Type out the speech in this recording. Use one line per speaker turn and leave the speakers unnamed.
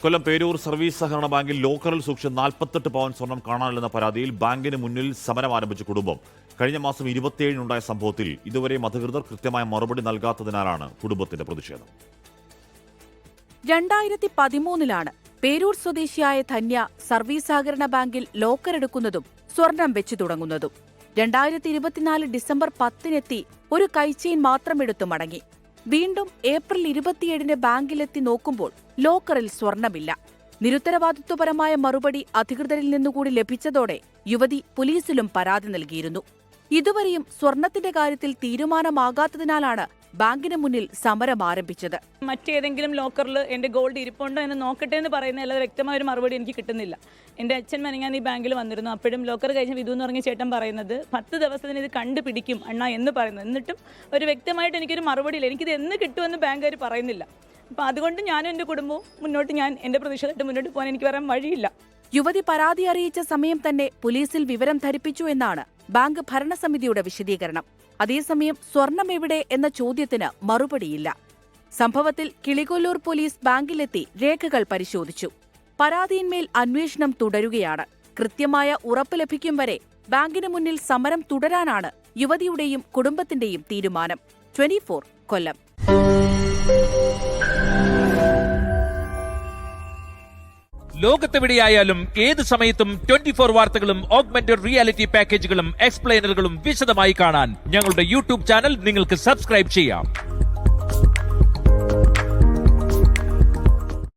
കൊല്ലം Peroor service സഹകരണ ബാങ്കിൽ ലോക്കറിൽ സൂക്ഷിച്ച 48 പവൻ സ്വർണം കാണാനില്ലെന്ന പരാതിയിൽ ബാങ്കിന് മുന്നിൽ സമരം ആരംഭിച്ച കുടുംബം. കഴിഞ്ഞ മാസം 27-നുണ്ടായ സംഭവത്തിൽ ഇതുവരെയും അധികൃതർ കൃത്യമായ മറുപടി നൽകാത്തതിനാലാണ് കുടുംബത്തിന്റെ പ്രതിഷേധം.
2013-ലാണ് പേരൂർ സ്വദേശിയായ ധന്യ സർവീസ് സഹകരണ ബാങ്കിൽ ലോക്കറെടുക്കുന്നതും സ്വർണം വെച്ചു തുടങ്ങുന്നതും. 2024 ഡിസംബർ 10-നെത്തി ഒരു കൈച്ചെയിൻ മാത്രമെടുത്തു മടങ്ങി. വീണ്ടും ഏപ്രിൽ 27-ന് ബാങ്കിലെത്തി നോക്കുമ്പോൾ ലോക്കറിൽ സ്വർണമില്ല. നിരുത്തരവാദിത്വപരമായ മറുപടി അധികൃതരിൽ നിന്നുകൂടി ലഭിച്ചതോടെ യുവതി പോലീസിലും പരാതി നൽകിയിരുന്നു. ഇതുവരെയും സ്വർണത്തിന്റെ കാര്യത്തിൽ തീരുമാനമാകാത്തതിനാലാണ് ബാങ്കിന് മുന്നിൽ സമരം ആരംഭിച്ചത്.
മറ്റേതെങ്കിലും ലോക്കറിൽ എന്റെ ഗോൾഡ് ഇരിപ്പുണ്ടോ എന്ന് നോക്കട്ടെ എന്ന് പറയുന്ന അല്ലാതെ വ്യക്തമായ ഒരു മറുപടി എനിക്ക് കിട്ടുന്നില്ല. എൻ്റെ അച്ഛൻ മെനങ്ങാൻ ഈ ബാങ്കിൽ വന്നിരുന്നു. അപ്പോഴും ലോക്കർ കഴിഞ്ഞ വിധു എന്ന് പറഞ്ഞ ചേട്ടൻ പറയുന്നത് 10 ദിവസത്തിന് ഇത് കണ്ടുപിടിക്കും അണ്ണാ എന്ന് പറയുന്നത്. എന്നിട്ടും ഒരു വ്യക്തമായിട്ട് എനിക്കൊരു മറുപടിയില്ല. എനിക്കിത് എന്ന് കിട്ടുമെന്ന് ബാങ്കുകാർ പറയുന്നില്ല. അപ്പം അതുകൊണ്ട് ഞാനും എൻ്റെ കുടുംബവും ഞാൻ എൻ്റെ പ്രതിഷേധമായിട്ട് മുന്നോട്ട് പോകാൻ എനിക്ക് വരാൻ വഴിയില്ല.
യുവതി പരാതി അറിയിച്ച സമയം തന്നെ പോലീസിൽ വിവരം ധരിപ്പിച്ചു എന്നാണ് ബാങ്ക് ഭരണസമിതിയുടെ വിശദീകരണം. അതേസമയം സ്വർണം എവിടെ എന്ന ചോദ്യത്തിന് മറുപടിയില്ല. സംഭവത്തിൽ കിളികൊല്ലൂർ പോലീസ് ബാങ്കിലെത്തി രേഖകൾ പരിശോധിച്ചു. പരാതിയിന്മേൽ അന്വേഷണം തുടരുകയാണ്. കൃത്യമായ ഉറപ്പ് ലഭിക്കും വരെ ബാങ്കിന് മുന്നിൽ സമരം തുടരാനാണ് യുവതിയുടെയും കുടുംബത്തിന്റെയും തീരുമാനം. 24 കൊല്ലം.
ലോകത്തെവിടെയായാലും ഏത് സമയത്തും 24 വാർത്തകളും ഓഗ്മെന്റഡ് റിയാലിറ്റി പാക്കേജുകളും എക്സ്പ്ലെയിനറുകളും വിശദമായി കാണാൻ ഞങ്ങളുടെ യൂട്യൂബ് ചാനൽ നിങ്ങൾക്ക് സബ്സ്ക്രൈബ് ചെയ്യാം.